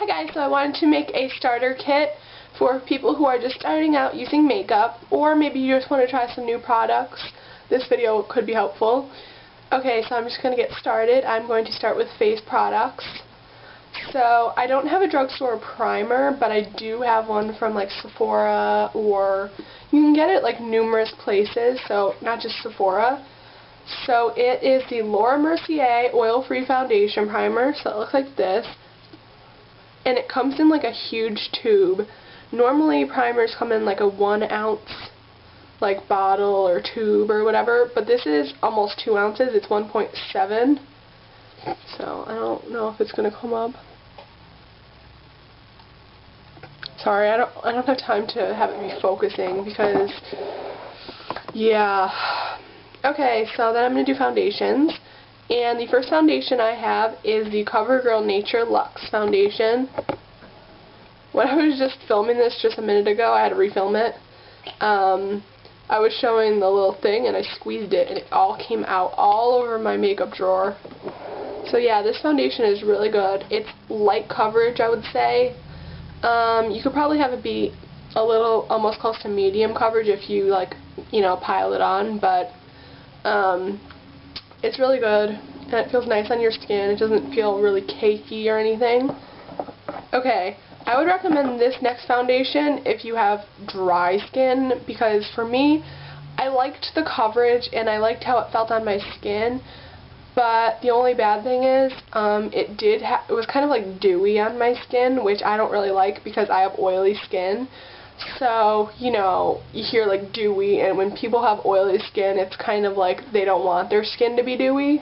Hi guys, so I wanted to make a starter kit for people who are just starting out using makeup, or maybe you just want to try some new products. This video could be helpful. Okay, so I'm just going to get started. I'm going to start with face products. So I don't have a drugstore primer, but I do have one from like Sephora, or you can get it like numerous places, so not just Sephora. So it is the Laura Mercier Oil-Free Foundation Primer, so it looks like this. And it comes in like a huge tube. Normally primers come in like a 1 ounce like bottle or tube or whatever, but this is almost 2 ounces. It's 1.7. So I don't know if it's gonna come up. Sorry, I don't have time to have it be focusing because yeah. Okay, so then I'm gonna do foundations. And the first foundation I have is the CoverGirl Nature Luxe Foundation. When I was just filming this just a minute ago, I had to refilm it. I was showing the little thing and I squeezed it and it all came out all over my makeup drawer. So yeah, this foundation is really good. It's light coverage, I would say. You could probably have it be a little, almost close to medium coverage if you like, pile it on, but it's really good, and it feels nice on your skin. It doesn't feel really cakey or anything. Okay, I would recommend this next foundation if you have dry skin, because for me, I liked the coverage and I liked how it felt on my skin, but the only bad thing is it was kind of like dewy on my skin, which I don't really like because I have oily skin. So, you hear like dewy, and when people have oily skin, it's kind of like they don't want their skin to be dewy.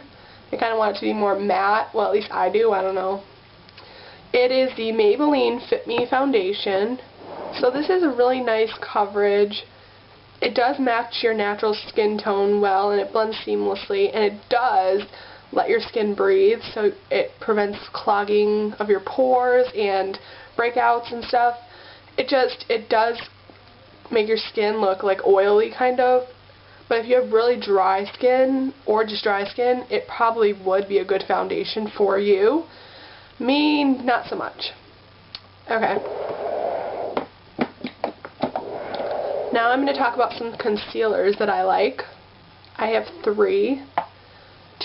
They kind of want it to be more matte. Well, at least I do. I don't know. It is the Maybelline Fit Me Foundation. So this is a really nice coverage. It does match your natural skin tone well, and it blends seamlessly, and it does let your skin breathe, so it prevents clogging of your pores and breakouts and stuff. It does make your skin look like oily kind of, but if you have really dry skin or just dry skin, it probably would be a good foundation for you. Me, not so much. Okay. Now I'm going to talk about some concealers that I like. I have 3.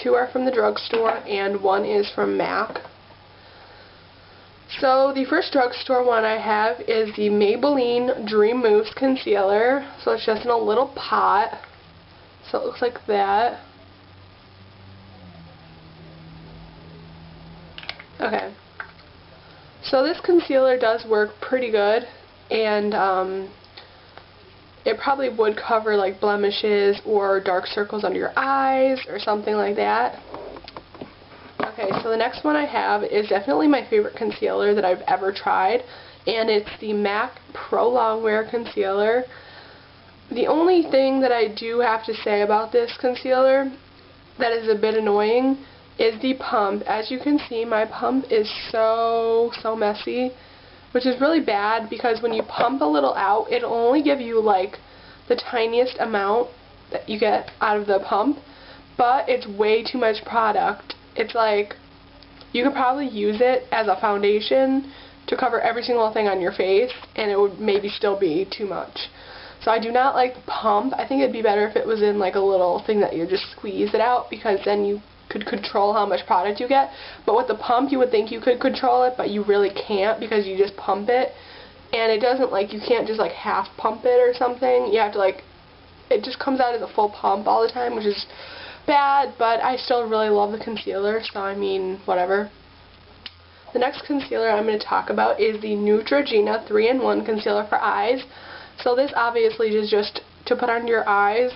2 are from the drugstore and 1 is from MAC. So the first drugstore one I have is the Maybelline Dream Mousse Concealer. So it's just in a little pot. So it looks like that. Okay. So this concealer does work pretty good, and it probably would cover like blemishes or dark circles under your eyes or something like that. Okay, so the next one I have is definitely my favorite concealer that I've ever tried, and it's the MAC Pro Longwear Concealer. The only thing that I do have to say about this concealer that is a bit annoying is the pump. As you can see, my pump is so messy, which is really bad because when you pump a little out, it'll only give you like the tiniest amount that you get out of the pump, but it's way too much product. It's like you could probably use it as a foundation to cover every single thing on your face, and it would maybe still be too much. So I do not like the pump. I think it'd be better if it was in like a little thing that you just squeeze it out, because then you could control how much product you get. But with the pump, you would think you could control it, but you really can't because you just pump it. And it doesn't, like, you can't just like half pump it or something. You have to like, it just comes out as a full pump all the time, which is bad, but I still really love the concealer, so I mean, whatever. The next concealer I'm going to talk about is the Neutrogena 3-in-1 Concealer for Eyes. So this obviously is just to put on your eyes.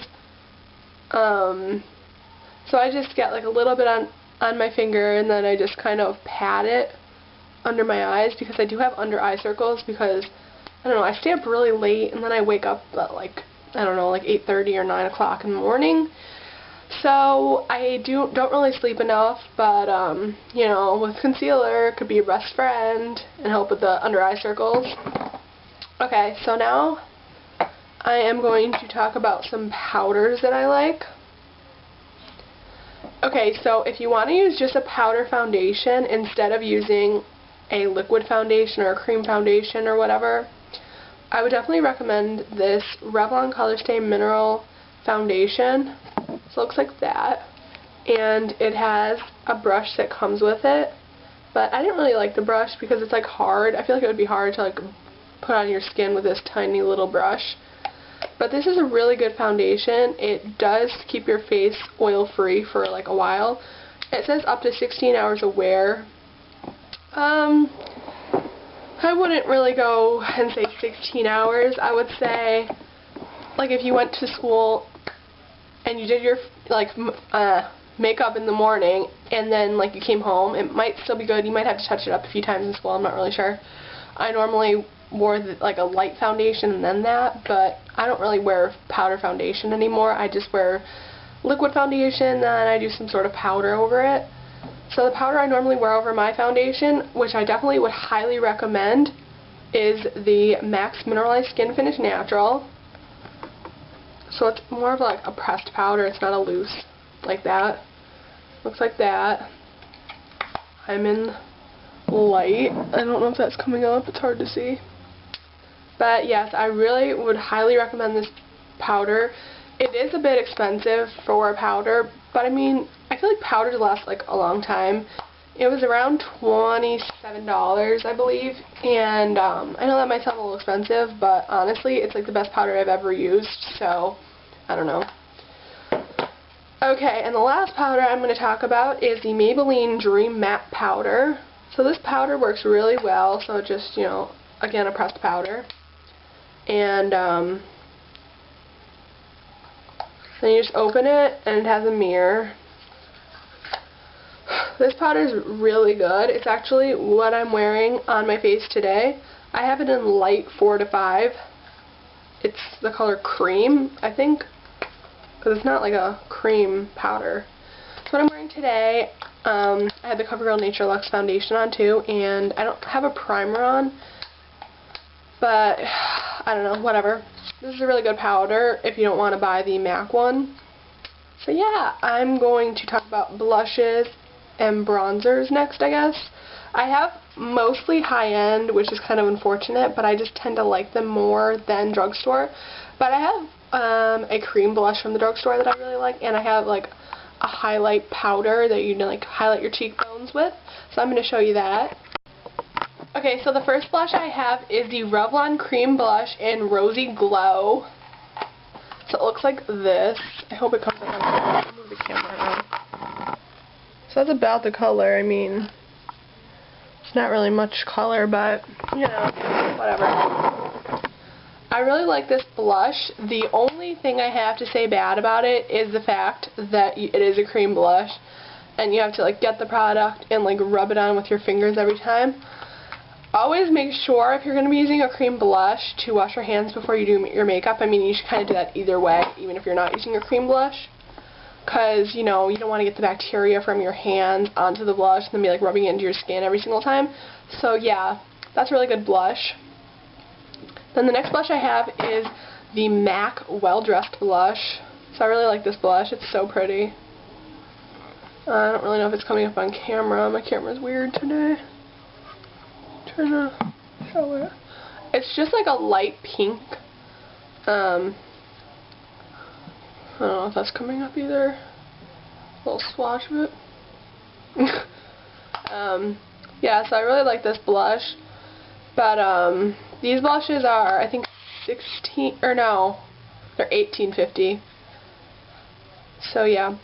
So I just get like a little bit on my finger, and then I just kind of pat it under my eyes, because I do have under eye circles, because, I don't know, I stay up really late, and then I wake up at like, I don't know, like 8:30 or 9 o'clock in the morning. So I don't really sleep enough, but with concealer, it could be a best friend and help with the under eye circles. Okay, so now I am going to talk about some powders that I like. Okay, so if you want to use just a powder foundation instead of using a liquid foundation or a cream foundation or whatever, I would definitely recommend this Revlon Colorstay Mineral Foundation. So it looks like that. And it has a brush that comes with it. But I didn't really like the brush because it's like hard. I feel like it would be hard to like put on your skin with this tiny little brush. But this is a really good foundation. It does keep your face oil free for like a while. It says up to 16 hours of wear. I wouldn't really go and say 16 hours. I would say, like, if you went to school and you did your, like, makeup in the morning and then, like, you came home, it might still be good. You might have to touch it up a few times in school. I'm not really sure. I normally wore, like, a light foundation and then that, but I don't really wear powder foundation anymore. I just wear liquid foundation and I do some sort of powder over it. So the powder I normally wear over my foundation, which I definitely would highly recommend, is the MAC Mineralized Skin Finish Natural. So it's more of like a pressed powder, it's not a loose like that. Looks like that. I'm in light. I don't know if that's coming up, it's hard to see. But yes, I really would highly recommend this powder. It is a bit expensive for a powder, but I mean, I feel like powders last like a long time. It was around $27, I believe, and I know that might sound a little expensive, but honestly, it's like the best powder I've ever used, so I don't know. Okay, and the last powder I'm going to talk about is the Maybelline Dream Matte Powder. So this powder works really well, so just, you know, again, a pressed powder. And then you just open it, and it has a mirror. This powder is really good. It's actually what I'm wearing on my face today. I have it in light 4 to 5. It's the color cream, I think, because it's not like a cream powder. That's what I'm wearing today. I have the CoverGirl Nature Luxe foundation on too, and I don't have a primer on, but I don't know, whatever. This is a really good powder if you don't want to buy the MAC one. So yeah, I'm going to talk about blushes and bronzers next, I guess. I have mostly high-end, which is kind of unfortunate, but I just tend to like them more than drugstore. But I have a cream blush from the drugstore that I really like, and I have like a highlight powder that you like highlight your cheekbones with. So I'm going to show you that. Okay, so the first blush I have is the Revlon Cream Blush in Rosy Glow. So it looks like this. I hope it comes up on camera. I'll move the camera around. So that's about the color. I mean, it's not really much color, but, you know, whatever. I really like this blush. The only thing I have to say bad about it is the fact that it is a cream blush, and you have to, like, get the product and, like, rub it on with your fingers every time. Always make sure, if you're going to be using a cream blush, to wash your hands before you do your makeup. I mean, you should kind of do that either way, even if you're not using a cream blush. Because, you know, you don't want to get the bacteria from your hands onto the blush and then be, like, rubbing it into your skin every single time. So, yeah, that's a really good blush. Then the next blush I have is the MAC Well Dressed Blush. So I really like this blush. It's so pretty. I don't really know if it's coming up on camera. My camera's weird today. Trying to show it. It's just like a light pink. I don't know if that's coming up either. A little swatch of it. Yeah, so I really like this blush. But these blushes are, I think, they're $18.50. So yeah.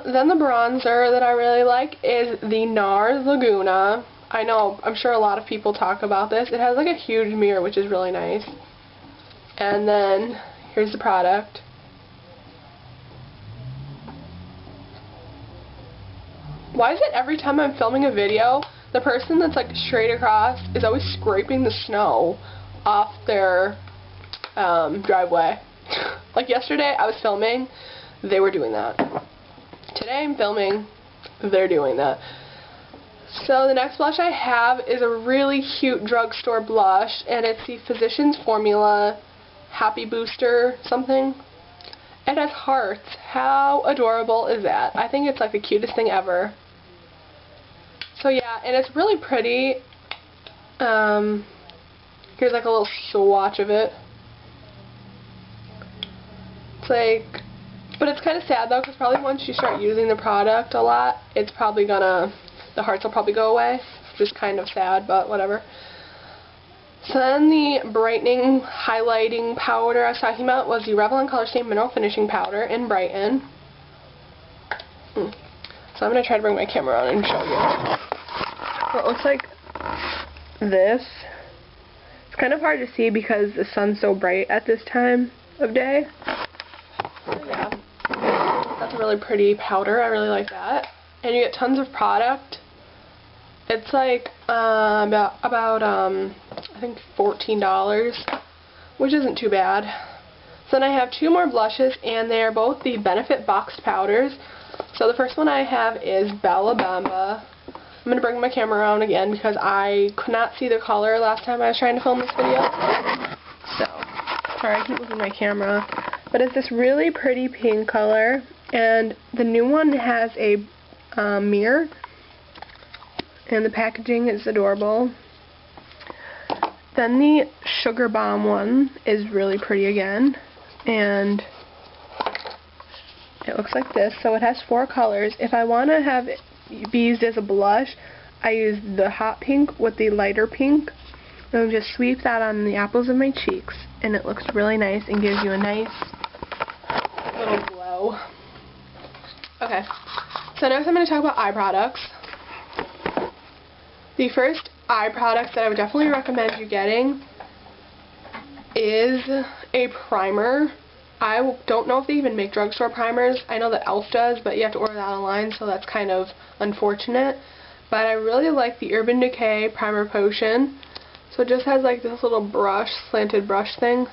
Then the bronzer that I really like is the NARS Laguna. I know, I'm sure a lot of people talk about this. It has like a huge mirror, which is really nice. And then, here's the product. Why is it every time I'm filming a video, the person that's like straight across is always scraping the snow off their driveway? Like yesterday, I was filming, they were doing that. Today I'm filming, they're doing that. So the next blush I have is a really cute drugstore blush, and it's the Physicians Formula Happy Booster something. It has hearts. How adorable is that? I think it's like the cutest thing ever. So yeah, and it's really pretty. Here's like a little swatch of it. It's like, but it's kind of sad though, because probably once you start using the product a lot, it's probably gonna, the hearts will probably go away. Just kind of sad, but whatever. So then the brightening highlighting powder I was talking about was the Revlon Color Stain Mineral Finishing Powder in Brighten. So I'm going to try to bring my camera on and show you. So it looks like this. It's kind of hard to see because the sun's so bright at this time of day. So yeah, that's a really pretty powder. I really like that. And you get tons of product. It's like about I think $14, which isn't too bad. So then I have two more blushes, and they are both the Benefit boxed powders. So the first one I have is Bella Bamba. I'm going to bring my camera around again because I could not see the color last time I was trying to film this video. So, sorry, I keep moving my camera. But it's this really pretty pink color, and the new one has a mirror, and the packaging is adorable. Then the Sugar Bomb one is really pretty again, and it looks like this. So it has 4 colors. If I want to have it be used as a blush, I use the hot pink with the lighter pink, and just sweep that on the apples of my cheeks, and it looks really nice and gives you a nice little glow. Okay, so next I'm going to talk about eye products. The first eye product that I would definitely recommend you getting is a primer. I don't know if they even make drugstore primers. I know that e.l.f. does, but you have to order that online, so that's kind of unfortunate. But I really like the Urban Decay Primer Potion. So it just has like this little brush, slanted brush thing.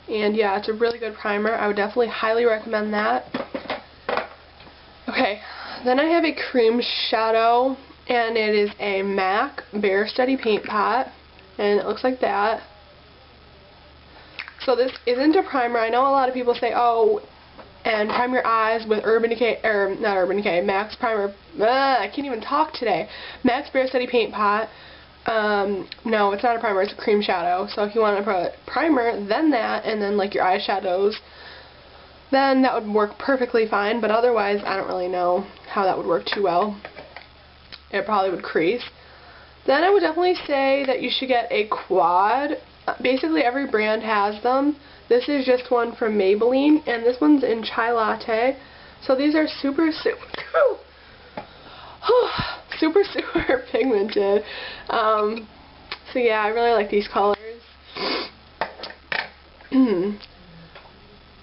And yeah, it's a really good primer. I would definitely highly recommend that. Okay, then I have a cream shadow, and it is a MAC Bare Study Paint Pot, and it looks like that. So this isn't a primer. I know a lot of people say, oh, and prime your eyes with Urban Decay, or not Urban Decay, MAC's Primer, I can't even talk today. MAC's Bare Study Paint Pot. No, it's not a primer, it's a cream shadow. So if you want to put primer, then that, and then like your eyeshadows, then that would work perfectly fine, but otherwise I don't really know how that would work too well. It probably would crease. Then I would definitely say that you should get a quad. Basically every brand has them. This is just one from Maybelline, and this one's in Chai Latte. So these are super pigmented. So yeah, I really like these colors.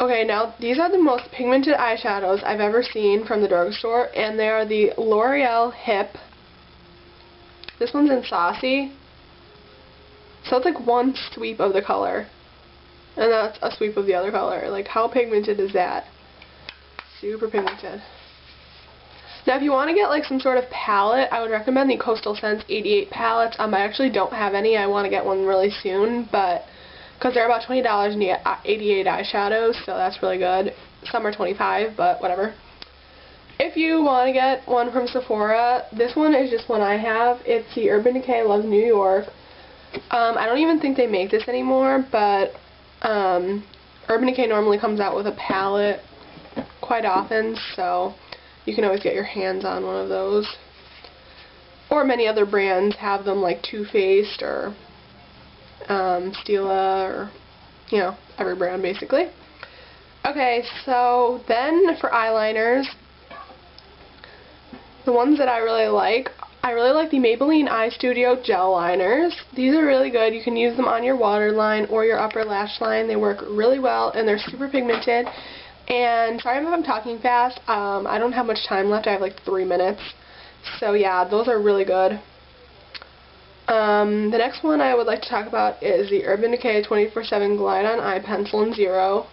Okay, now these are the most pigmented eyeshadows I've ever seen from the drugstore, and they are the L'Oreal Hip. This one's in Saucy. So it's like one sweep of the color, and that's a sweep of the other color. Like, how pigmented is that? Super pigmented. Now if you want to get like some sort of palette, I would recommend the Coastal Scents 88 palettes. I actually don't have any. I want to get one really soon, but because they're about $20 and you get 88 eyeshadows, so that's really good. Some are $25, but whatever. If you want to get one from Sephora, this one is just one I have. It's the Urban Decay Love New York. I don't even think they make this anymore, but Urban Decay normally comes out with a palette quite often, so you can always get your hands on one of those. Or many other brands have them, like Too Faced or Stila, or, you know, every brand basically. Okay, so then for eyeliners, the ones that I really like the Maybelline Eye Studio Gel Liners. These are really good. You can use them on your waterline or your upper lash line. They work really well, and they're super pigmented. And sorry if I'm talking fast. I don't have much time left. I have like 3 minutes. So yeah, those are really good. The next one I would like to talk about is the Urban Decay 24/7 Glide On Eye Pencil in Zero.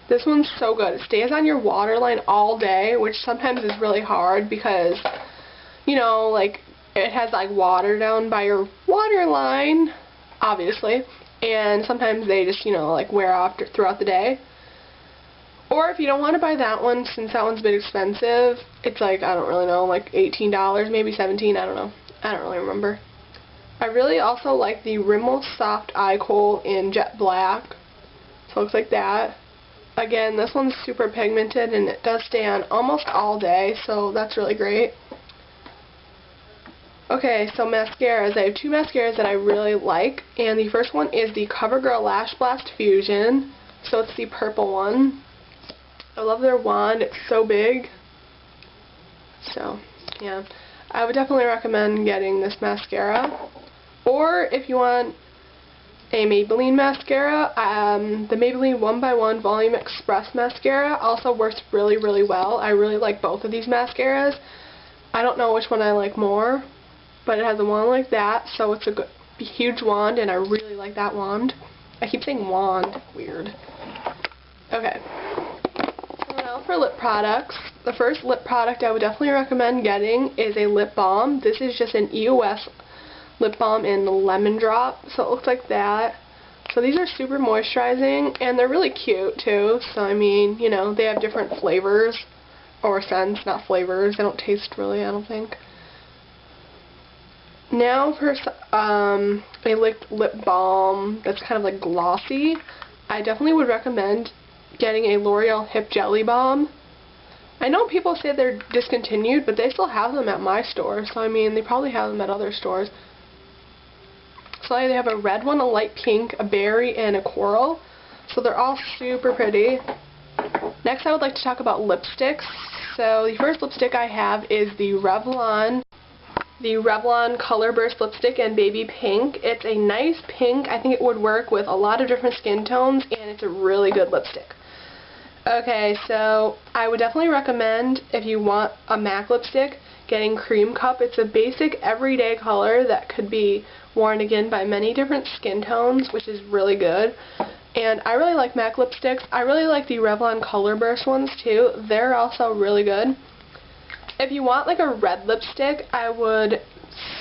This one's so good. It stays on your waterline all day, which sometimes is really hard because, you know, like, it has like water down by your waterline, obviously, and sometimes they just, you know, like wear off throughout the day. Or if you don't want to buy that one, since that one's a bit expensive, it's like, I don't really know, like $18, maybe $17, I don't know. I don't really remember. I really also like the Rimmel Soft Eye Kohl in Jet Black. So it looks like that. Again, this one's super pigmented and it does stay on almost all day, so that's really great. Okay, so mascaras. I have two mascaras that I really like, and the first one is the CoverGirl Lash Blast Fusion. So it's the purple one. I love their wand. It's so big. So, yeah. I would definitely recommend getting this mascara. Or if you want a Maybelline mascara, the Maybelline 1x1 Volume Express mascara also works really, really well. I really like both of these mascaras. I don't know which one I like more, but it has a wand like that, so it's a good, huge wand, and I really like that wand. I keep saying wand. Weird. Okay. So now for lip products. The first lip product I would definitely recommend getting is a lip balm. This is just an EOS lip balm in Lemon Drop, so it looks like that. So these are super moisturizing, and they're really cute too. So I mean, you know, they have different flavors, or scents, not flavors. They don't taste really, I don't think. Now for a lip balm that's kind of like glossy, I definitely would recommend getting a L'Oreal Hip Jelly Balm. I know people say they're discontinued, but they still have them at my store, so I mean, they probably have them at other stores. So they have a red one, a light pink, a berry, and a coral. So they're all super pretty. Next, I would like to talk about lipsticks. So the first lipstick I have is the Revlon Color Burst Lipstick in Baby Pink. It's a nice pink. I think it would work with a lot of different skin tones, and it's a really good lipstick. Okay, so I would definitely recommend, if you want a MAC lipstick, getting Cream Cup. It's a basic everyday color that could be worn again by many different skin tones, which is really good. And I really like MAC lipsticks. I really like the Revlon Color Burst ones too. They're also really good. If you want like a red lipstick, I would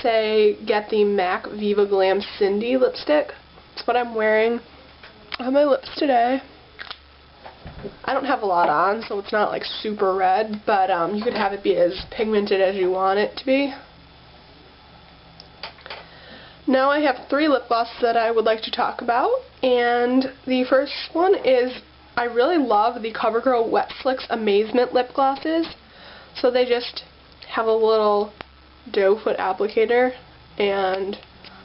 say get the MAC Viva Glam Cindy lipstick. That's what I'm wearing on my lips today. I don't have a lot on, so it's not like super red, but you could have it be as pigmented as you want it to be. Now I have 3 lip glosses that I would like to talk about, and the first one is, I really love the CoverGirl Wet Slicks Amazement lip glosses. So they just have a little doe foot applicator, and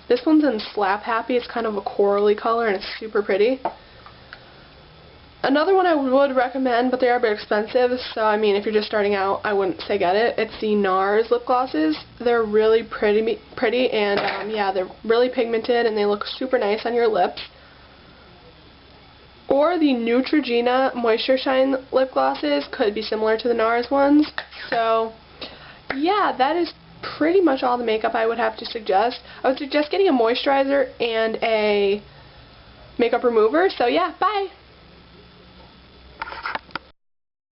this one's in Slap Happy. It's kind of a corally color, and it's super pretty. Another one I would recommend, but they are a bit expensive, so I mean, if you're just starting out, I wouldn't say get it. It's the NARS lip glosses. They're really pretty, and yeah, they're really pigmented, and they look super nice on your lips. Or the Neutrogena Moisture Shine lip glosses could be similar to the NARS ones. So, yeah, that is pretty much all the makeup I would have to suggest. I would suggest getting a moisturizer and a makeup remover. So, yeah, bye!